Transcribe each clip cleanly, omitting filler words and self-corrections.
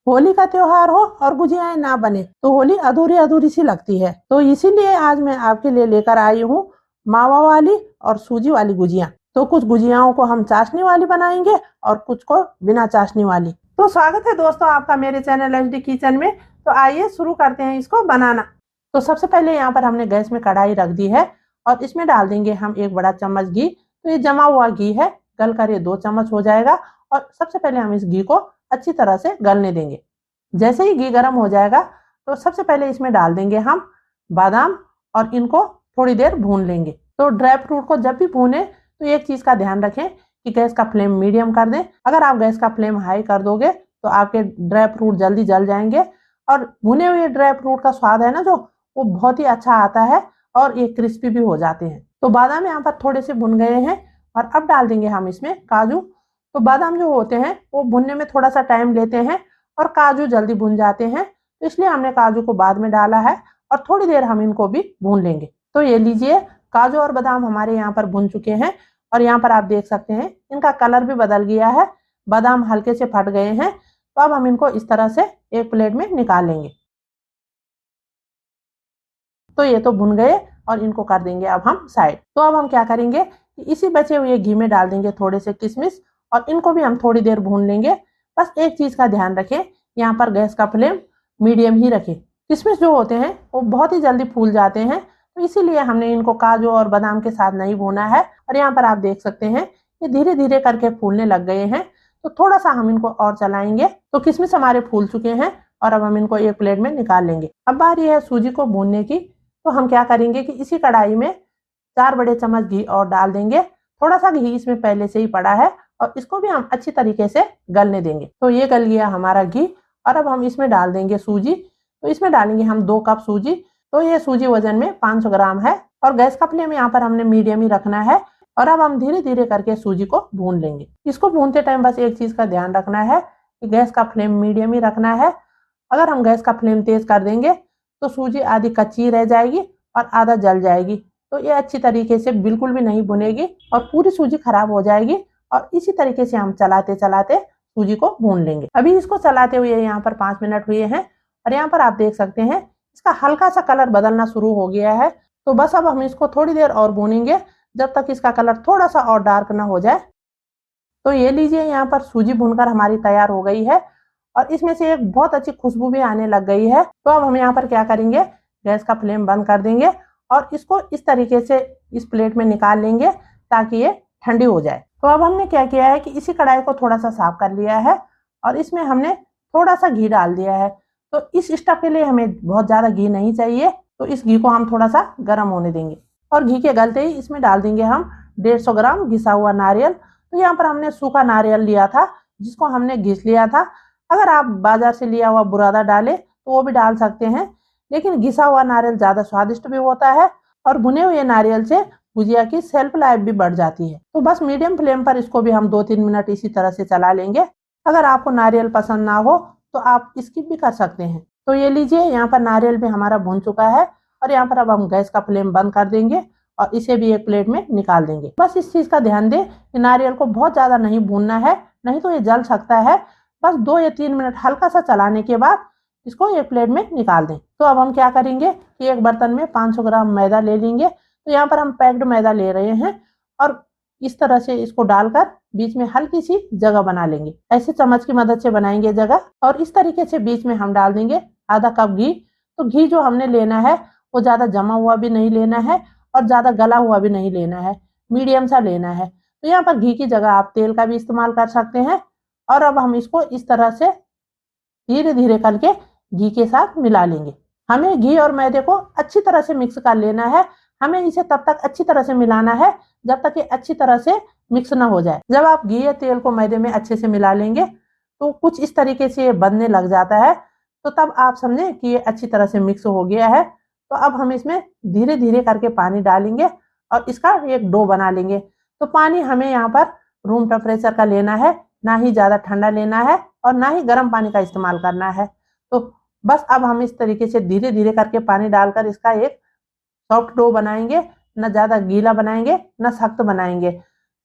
होली का त्योहार हो और गुजियाएं ना बने तो होली अधूरी अधूरी सी लगती है। तो इसीलिए आज मैं आपके लिए लेकर आई हूँ मावा वाली और सूजी वाली गुजिया। तो कुछ गुजियाओं को हम चाशनी वाली बनाएंगे और कुछ को बिना चाशनी वाली। तो स्वागत है दोस्तों आपका मेरे चैनल एचडी किचन में। तो आइए शुरू करते हैं इसको बनाना। तो सबसे पहले यहाँ पर हमने गैस में कढ़ाई रख दी है और इसमें डाल देंगे हम 1 बड़ा चम्मच घी। तो ये जमा हुआ घी है, गल कर ये 2 चम्मच हो जाएगा। और सबसे पहले हम इस घी को अच्छी तरह से गलने देंगे। जैसे ही घी गर्म हो जाएगा तो सबसे पहले इसमें डाल देंगे हम बादाम और इनको थोड़ी देर भून लेंगे। तो ड्राई फ्रूट को जब भी भूने तो एक चीज का ध्यान रखें कि गैस का फ्लेम मीडियम कर दें। अगर आप गैस का फ्लेम हाई कर दोगे तो आपके ड्राई फ्रूट जल्दी जल जाएंगे और भुने हुए ड्राई फ्रूट का स्वाद है ना जो, वो बहुत ही अच्छा आता है और ये क्रिस्पी भी हो जाते हैं। तो बादाम यहाँ पर थोड़े से भुन गए हैं और अब डाल देंगे हम इसमें काजू। तो बादाम जो होते हैं वो भुनने में थोड़ा सा टाइम लेते हैं और काजू जल्दी भुन जाते हैं, तो इसलिए हमने काजू को बाद में डाला है और थोड़ी देर हम इनको भी भून लेंगे। तो ये लीजिए, काजू और बादाम हमारे यहाँ पर भुन चुके हैं और यहाँ पर आप देख सकते हैं इनका कलर भी बदल गया है, बादाम हल्के से फट गए हैं। तो अब हम इनको इस तरह से एक प्लेट में निकाल लेंगे। तो ये तो भुन गए और इनको कर देंगे अब हम साइड। तो अब हम क्या करेंगे कि इसी बचे हुए घी में डाल देंगे थोड़े से किशमिश और इनको भी हम थोड़ी देर भून लेंगे। बस एक चीज का ध्यान रखें, यहाँ पर गैस का फ्लेम मीडियम ही रखें। किशमिश जो होते हैं वो बहुत ही जल्दी फूल जाते हैं, तो इसीलिए हमने इनको काजू और बादाम के साथ नहीं भूना है। और यहाँ पर आप देख सकते हैं ये धीरे धीरे करके फूलने लग गए हैं। तो थोड़ा सा हम इनको और चलाएंगे। तो किशमिश हमारे फूल चुके हैं और अब हम इनको एक प्लेट में निकाल लेंगे। अब बारी है सूजी को भूनने की। तो हम क्या करेंगे कि इसी कढ़ाई में 4 बड़े चम्मच घी और डाल देंगे। थोड़ा सा घी इसमें पहले से ही पड़ा है और इसको भी हम अच्छी तरीके से गलने देंगे। तो ये गल गया हमारा घी और अब हम इसमें डाल देंगे सूजी। तो इसमें डालेंगे हम 2 कप सूजी। तो ये सूजी वजन में 500 ग्राम है और गैस का फ्लेम यहाँ पर हमने मीडियम ही रखना है। और अब हम धीरे धीरे करके सूजी को भून लेंगे। इसको भूनते टाइम बस एक चीज का ध्यान रखना है कि गैस का फ्लेम मीडियम ही रखना है। अगर हम गैस का फ्लेम तेज कर देंगे तो सूजी आधी कच्ची रह जाएगी और आधा जल जाएगी। तो ये अच्छी तरीके से बिल्कुल भी नहीं भुनेगी और पूरी सूजी खराब हो जाएगी। और इसी तरीके से हम चलाते चलाते सूजी को भून लेंगे। अभी इसको चलाते हुए यहाँ पर 5 मिनट हुए हैं और यहाँ पर आप देख सकते हैं इसका हल्का सा कलर बदलना शुरू हो गया है। तो बस अब हम इसको थोड़ी देर और भूनेंगे जब तक इसका कलर थोड़ा सा और डार्क ना हो जाए। तो ये लीजिए, यहाँ पर सूजी भूनकर हमारी तैयार हो गई है और इसमें से एक बहुत अच्छी खुशबू भी आने लग गई है। तो अब हम यहाँ पर क्या करेंगे, गैस का फ्लेम बंद कर देंगे और इसको इस तरीके से इस प्लेट में निकाल लेंगे ताकि ये ठंडी हो जाए। तो अब हमने क्या किया है कि इसी कढ़ाई को थोड़ा सा साफ कर लिया है और इसमें हमने थोड़ा सा घी डाल दिया है। तो इस स्टफ के लिए हमें बहुत ज्यादा घी नहीं चाहिए, तो इस घी को हम थोड़ा सा गर्म होने देंगे। और घी के गलते ही इसमें डाल देंगे हम 150 ग्राम घिसा हुआ नारियल। तो यहाँ पर हमने सूखा नारियल लिया था जिसको हमने घिस लिया था। अगर आप बाजार से लिया हुआ बुरादा डाले तो वो भी डाल सकते हैं, लेकिन घिसा हुआ नारियल ज्यादा स्वादिष्ट भी होता है और भुने हुए नारियल से गुजिया की शेल्फ लाइफ भी बढ़ जाती है। तो बस मीडियम फ्लेम पर इसको भी हम 2-3 मिनट इसी तरह से चला लेंगे। अगर आपको नारियल पसंद ना हो तो आप स्किप भी कर सकते हैं। तो ये लीजिए, यहाँ पर नारियल भी हमारा भुन चुका है और यहाँ पर अब हम गैस का फ्लेम बंद कर देंगे और इसे भी एक प्लेट में निकाल देंगे। बस इस चीज का ध्यान दें कि नारियल को बहुत ज्यादा नहीं भूनना है, नहीं तो ये जल सकता है। बस 2 या 3 मिनट हल्का सा चलाने के बाद इसको एक प्लेट में निकाल दें। तो अब हम क्या करेंगे कि एक बर्तन में 500 ग्राम मैदा ले लेंगे। तो यहाँ पर हम पैक्ड मैदा ले रहे हैं और इस तरह से इसको डालकर बीच में हल्की सी जगह बना लेंगे। ऐसे चम्मच की मदद से बनाएंगे जगह और इस तरीके से बीच में हम डाल देंगे आधा कप घी। तो घी जो हमने लेना है वो ज्यादा जमा हुआ भी नहीं लेना है और ज्यादा गला हुआ भी नहीं लेना है, मीडियम सा लेना है। तो यहाँ पर घी की जगह आप तेल का भी इस्तेमाल कर सकते हैं। और अब हम इसको इस तरह से धीरे धीरे करके घी के साथ मिला लेंगे। हमें घी और मैदे को अच्छी तरह से मिक्स कर लेना है। हमें इसे तब तक अच्छी तरह से मिलाना है जब तक ये अच्छी तरह से मिक्स ना हो जाए। जब आप घी या तेल को मैदे में अच्छे से मिला लेंगे तो कुछ इस तरीके से ये बनने लग जाता है, तो तब आप समझे कि ये अच्छी तरह से मिक्स हो गया है। तो अब हम इसमें धीरे धीरे करके पानी डालेंगे और इसका एक डो बना लेंगे। तो पानी हमें यहाँ पर रूम टेम्परेचर का लेना है, ना ही ज्यादा ठंडा लेना है और ना ही गर्म पानी का इस्तेमाल करना है। तो बस अब हम इस तरीके से धीरे धीरे करके पानी डालकर इसका एक सॉफ्ट डो बनाएंगे। न ज्यादा गीला बनाएंगे न सख्त बनाएंगे।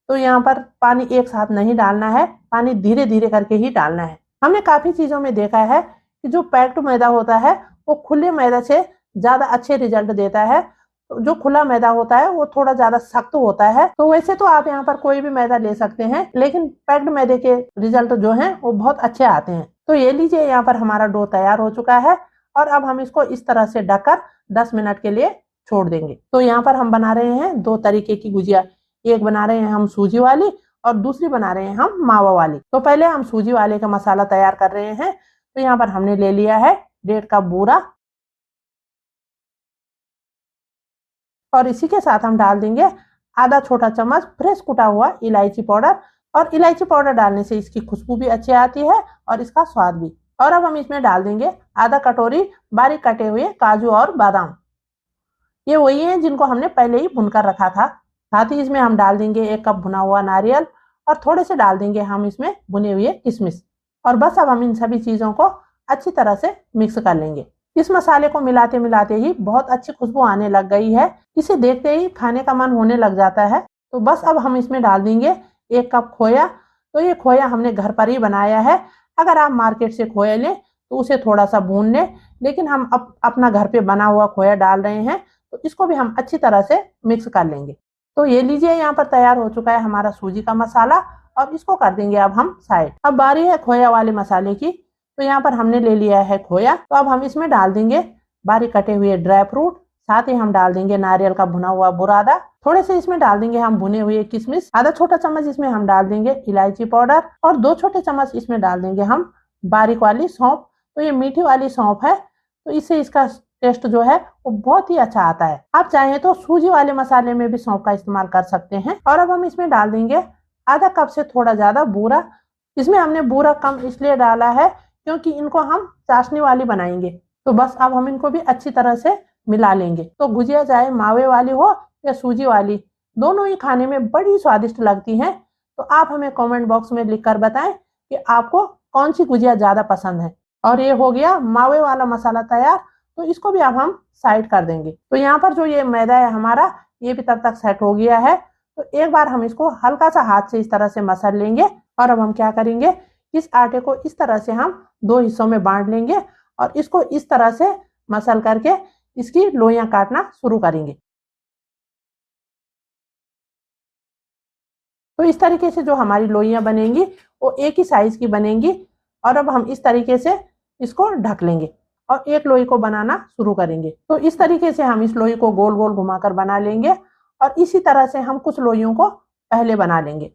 तो यहाँ पर पानी एक साथ नहीं डालना है, पानी धीरे धीरे करके ही डालना है। हमने काफी चीजों में देखा है कि जो पैक्ड मैदा होता है वो खुले मैदा से ज्यादा अच्छे रिजल्ट देता है। जो खुला मैदा होता है वो थोड़ा ज्यादा सख्त होता है। तो वैसे तो आप यहाँ पर कोई भी मैदा ले सकते हैं, लेकिन पैक्ड मैदे के रिजल्ट जो हैं वो बहुत अच्छे आते हैं। तो ये लीजिए, यहाँ पर हमारा डो तैयार हो चुका है और अब हम इसको इस तरह से ढककर 10 मिनट के लिए छोड़ देंगे। तो यहाँ पर हम बना रहे हैं दो तरीके की गुजिया। एक बना रहे हैं हम सूजी वाली और दूसरी बना रहे हैं हम मावा वाली। तो पहले हम सूजी वाले का मसाला तैयार कर रहे हैं। तो यहाँ पर हमने ले लिया है 1.5 कप बूरा और इसी के साथ हम डाल देंगे आधा छोटा चम्मच फ्रेश कुटा हुआ इलायची पाउडर। और इलायची पाउडर डालने से इसकी खुशबू भी अच्छी आती है और इसका स्वाद भी। और अब हम इसमें डाल देंगे आधा कटोरी बारीक कटे हुए काजू और बादाम। ये वही है जिनको हमने पहले ही भुनकर रखा था। साथ ही इसमें हम डाल देंगे 1 कप भुना हुआ नारियल और थोड़े से डाल देंगे हम इसमें भुने हुए किशमिश। और बस अब हम इन सभी चीजों को अच्छी तरह से मिक्स कर लेंगे। इस मसाले को मिलाते मिलाते ही बहुत अच्छी खुशबू आने लग गई है। इसे देखते ही खाने का मन होने लग जाता है। तो बस अब हम इसमें डाल देंगे 1 कप खोया। तो ये खोया हमने घर पर ही बनाया है। अगर आप मार्केट से खोया लें तो उसे थोड़ा सा भून लें, लेकिन हम अपना घर पे बना हुआ खोया डाल रहे हैं, तो इसको भी हम अच्छी तरह से मिक्स कर लेंगे। तो ये लीजिए, यहाँ पर तैयार हो चुका है हमारा सूजी का मसाला और इसको कर देंगे अब हम साइड। अब बारी है खोया वाले मसाले की। तो यहाँ पर हमने ले लिया है खोया। तो अब हम इसमें डाल देंगे बारीक कटे हुए ड्राई फ्रूट। साथ ही हम डाल देंगे नारियल का भुना हुआ बुरादा। थोड़े से इसमें डाल देंगे हम भुने हुए किशमिश। आधा छोटा चम्मच इसमें हम डाल देंगे इलायची पाउडर और 2 छोटे चम्मच इसमें डाल देंगे हम बारीक वाली सौंफ। तो ये मीठी वाली सौंफ है, तो इससे इसका टेस्ट जो है वो बहुत ही अच्छा आता है। आप चाहें तो सूजी वाले मसाले में भी सौंफ का इस्तेमाल कर सकते हैं। और अब हम इसमें डाल देंगे आधा कप से थोड़ा ज्यादा बूरा। इसमें हमने बूरा कम इसलिए डाला है क्योंकि इनको हम चाशनी वाली बनाएंगे। तो बस अब हम इनको भी अच्छी तरह से मिला लेंगे। तो गुजिया चाहे मावे वाली हो या सूजी वाली, दोनों ही खाने में बड़ी स्वादिष्ट लगती हैं। तो आप हमें कमेंट बॉक्स में लिखकर बताएं कि आपको कौन सी गुजिया ज्यादा पसंद है। और ये हो गया मावे वाला मसाला तैयार। तो इसको भी अब हम साइड कर देंगे। तो यहाँ पर जो ये मैदा है हमारा, ये भी तब तक सेट हो गया है। तो एक बार हम इसको हल्का सा हाथ से इस तरह से मसल लेंगे। और अब हम क्या करेंगे, इस आटे को इस तरह से हम 2 हिस्सों में बांट लेंगे और इसको इस तरह से मसल करके इसकी लोइयां काटना शुरू करेंगे। तो इस तरीके से जो हमारी लोइयां बनेंगी वो एक ही साइज की बनेंगी। और अब हम इस तरीके से इसको ढक लेंगे और एक लोई को बनाना शुरू करेंगे। तो इस तरीके से हम इस लोई को गोल गोल घुमाकर बना लेंगे और इसी तरह से हम कुछ लोइयों को पहले बना लेंगे।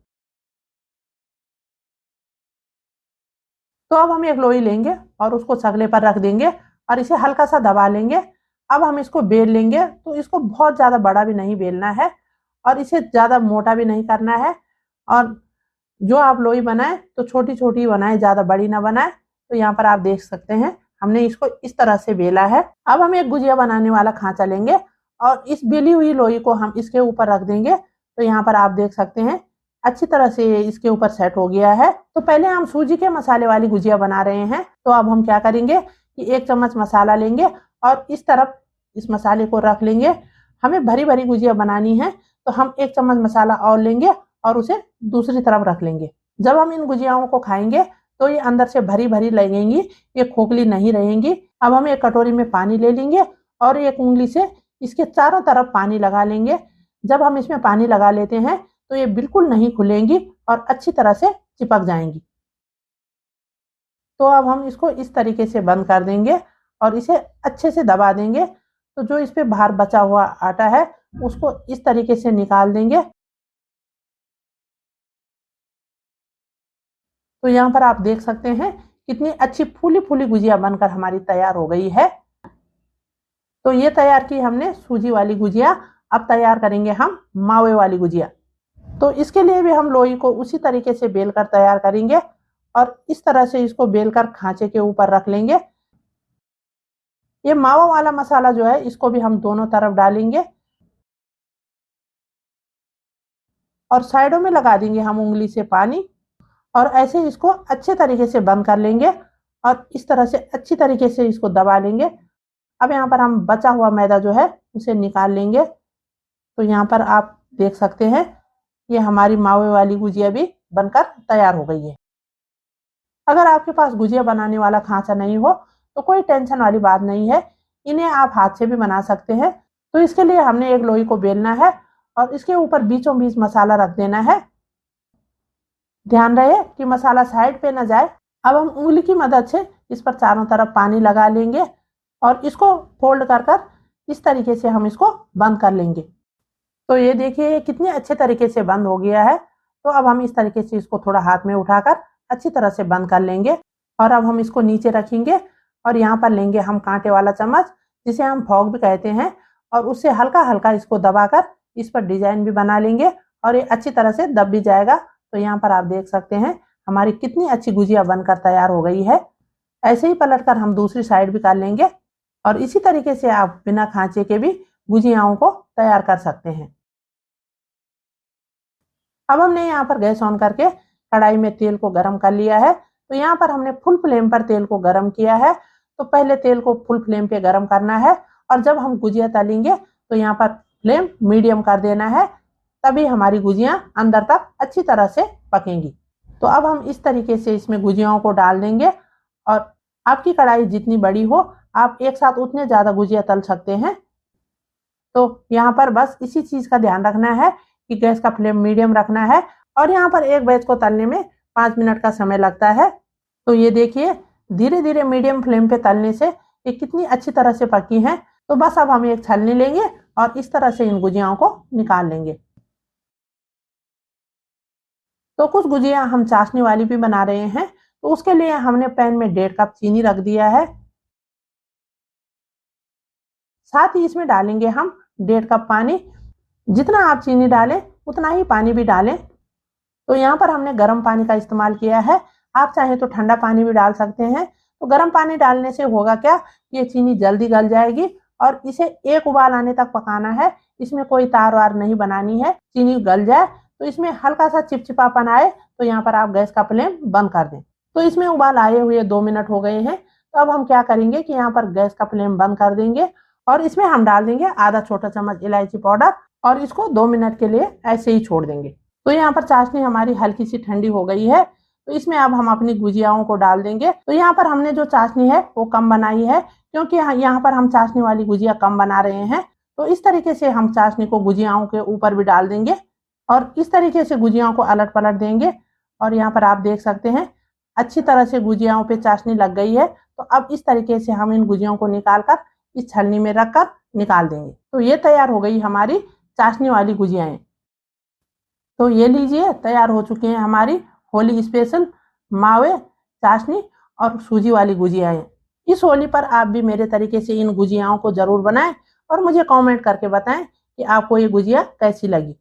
तो अब हम एक लोई लेंगे और उसको सगले पर रख देंगे और इसे हल्का सा दबा लेंगे। अब हम इसको बेल लेंगे। तो इसको बहुत ज्यादा बड़ा भी नहीं बेलना है और इसे ज्यादा मोटा भी नहीं करना है। और जो आप लोई बनाए तो छोटी छोटी बनाए, ज्यादा बड़ी ना बनाए। तो यहाँ पर आप देख सकते हैं हमने इसको इस तरह से बेला है। अब हम एक गुजिया बनाने वाला खांचा लेंगे और इस बेली हुई लोई को हम इसके ऊपर रख देंगे। तो यहाँ पर आप देख सकते हैं अच्छी तरह से इसके ऊपर सेट हो गया है। तो पहले हम सूजी के मसाले वाली गुजिया बना रहे हैं। तो अब हम क्या करेंगे कि 1 चम्मच मसाला लेंगे और इस तरफ इस मसाले को रख लेंगे। हमें भरी भरी गुजिया बनानी है तो हम 1 चम्मच मसाला और लेंगे और उसे दूसरी तरफ रख लेंगे। जब हम इन गुजियाओं को खाएंगे तो ये अंदर से भरी भरी लगेंगी, ये खोखली नहीं रहेंगी। अब हम एक कटोरी में पानी ले लेंगे और एक उंगली से इसके चारों तरफ पानी लगा लेंगे। जब हम इसमें पानी लगा लेते हैं तो ये बिल्कुल नहीं खुलेंगी और अच्छी तरह से चिपक जाएंगी। तो अब हम इसको इस तरीके से बंद कर देंगे और इसे अच्छे से दबा देंगे। तो जो इस पे बाहर बचा हुआ आटा है उसको इस तरीके से निकाल देंगे। तो यहाँ पर आप देख सकते हैं कितनी अच्छी फूली फूली गुजिया बनकर हमारी तैयार हो गई है। तो ये तैयार की हमने सूजी वाली गुजिया। अब तैयार करेंगे हम मावे वाली गुजिया। तो इसके लिए भी हम लोई को उसी तरीके से बेलकर तैयार करेंगे और इस तरह से इसको बेलकर खांचे के ऊपर रख लेंगे। ये मावा वाला मसाला जो है इसको भी हम दोनों तरफ डालेंगे और साइडों में लगा देंगे हम उंगली से पानी और ऐसे इसको अच्छे तरीके से बंद कर लेंगे और इस तरह से अच्छी तरीके से इसको दबा लेंगे। अब यहाँ पर हम बचा हुआ मैदा जो है उसे निकाल लेंगे। तो यहाँ पर आप देख सकते हैं ये हमारी मावे वाली गुजिया भी बनकर तैयार हो गई है। अगर आपके पास गुजिया बनाने वाला खांचा नहीं हो तो कोई टेंशन वाली बात नहीं है, इन्हें आप हाथ से भी बना सकते हैं। तो इसके लिए हमने एक लोई को बेलना है और इसके ऊपर बीचों बीच मसाला रख देना है। ध्यान रहे कि मसाला साइड पे ना जाए। अब हम उंगली की मदद से इस पर चारों तरफ पानी लगा लेंगे और इसको फोल्ड कर कर इस तरीके से हम इसको बंद कर लेंगे। तो ये देखिए ये कितने अच्छे तरीके से बंद हो गया है। तो अब हम इस तरीके से इसको थोड़ा हाथ में उठाकर अच्छी तरह से बंद कर लेंगे और अब हम इसको नीचे रखेंगे और यहाँ पर लेंगे हम कांटे वाला चम्मच, जिसे हम फॉक भी कहते हैं, और उससे हल्का हल्का इसको दबाकर इस पर डिजाइन भी बना लेंगे और ये अच्छी तरह से दब भी जाएगा। तो यहाँ पर आप देख सकते हैं हमारी कितनी अच्छी गुजिया बनकर तैयार हो गई है। ऐसे ही पलटकर हम दूसरी साइड भी कर लेंगे और इसी तरीके से आप बिना खांचे के भी गुजियाओं को तैयार कर सकते हैं। अब हमने यहाँ पर गैस ऑन करके कढ़ाई में तेल को गरम कर लिया है। तो यहाँ पर हमने फुल फ्लेम पर तेल को गरम किया है। तो पहले तेल को फुल फ्लेम पे गरम करना है और जब हम गुजिया तलेंगे तो यहाँ पर फ्लेम मीडियम कर देना है, तभी हमारी गुजिया अंदर तक अच्छी तरह से पकेंगी। तो अब हम इस तरीके से इसमें गुजियाओं को डाल देंगे और आपकी कढ़ाई जितनी बड़ी हो आप एक साथ उतने ज्यादा गुजिया तल सकते हैं। तो यहाँ पर बस इसी चीज का ध्यान रखना है कि गैस का फ्लेम मीडियम रखना है और यहाँ पर एक बैच को तलने में 5 मिनट का समय लगता है। तो ये देखिए धीरे धीरे मीडियम फ्लेम पे तलने से ये कितनी अच्छी तरह से पकी हैं। तो बस अब हम एक छलनी लेंगे और इस तरह से इन गुजियाओं को निकाल लेंगे। तो कुछ गुजिया हम चाशनी वाली भी बना रहे हैं, तो उसके लिए हमने पैन में 1.5 कप चीनी रख दिया है। साथ ही इसमें डालेंगे हम 1.5 कप पानी। जितना आप चीनी डालें उतना ही पानी भी डालें। तो यहाँ पर हमने गर्म पानी का इस्तेमाल किया है, आप चाहें तो ठंडा पानी भी डाल सकते हैं। तो गर्म पानी डालने से होगा क्या, ये चीनी जल्दी गल जाएगी और इसे एक उबाल आने तक पकाना है। इसमें कोई तार वार नहीं बनानी है। चीनी गल जाए तो इसमें हल्का सा चिपचिपापन आए तो यहाँ पर आप गैस का फ्लेम बंद कर दें। तो इसमें उबाल आए हुए 2 मिनट हो गए हैं। तो अब हम क्या करेंगे कि यहाँ पर गैस का फ्लेम बंद कर देंगे और इसमें हम डाल देंगे आधा छोटा चम्मच इलायची पाउडर और इसको 2 मिनट के लिए ऐसे ही छोड़ देंगे। तो यहाँ पर चाशनी हमारी हल्की सी ठंडी हो गई है। तो इसमें अब हम अपनी गुजियाओं को डाल देंगे। तो यहाँ पर हमने जो चाशनी है वो कम बनाई है, क्योंकि यहाँ पर हम चाशनी वाली गुजिया कम बना रहे हैं। तो इस तरीके से हम चाशनी को गुजियाओं के ऊपर भी डाल देंगे और इस तरीके से गुजियाओं को अलट पलट देंगे। और यहाँ पर आप देख सकते हैं अच्छी तरह से गुजियाओं पे चाशनी लग गई है। तो अब इस तरीके से हम इन गुजियाओं को निकाल कर इस छलनी में रखकर निकाल देंगे। तो ये तैयार हो गई हमारी चाशनी वाली गुजियाएं। तो ये लीजिए तैयार हो चुकी हैं हमारी होली स्पेशल मावे, चाशनी और सूजी वाली गुजियाएं। इस होली पर आप भी मेरे तरीके से इन गुजियाओं को जरूर बनाएं और मुझे कमेंट करके बताएं कि आपको ये गुजिया कैसी लगी।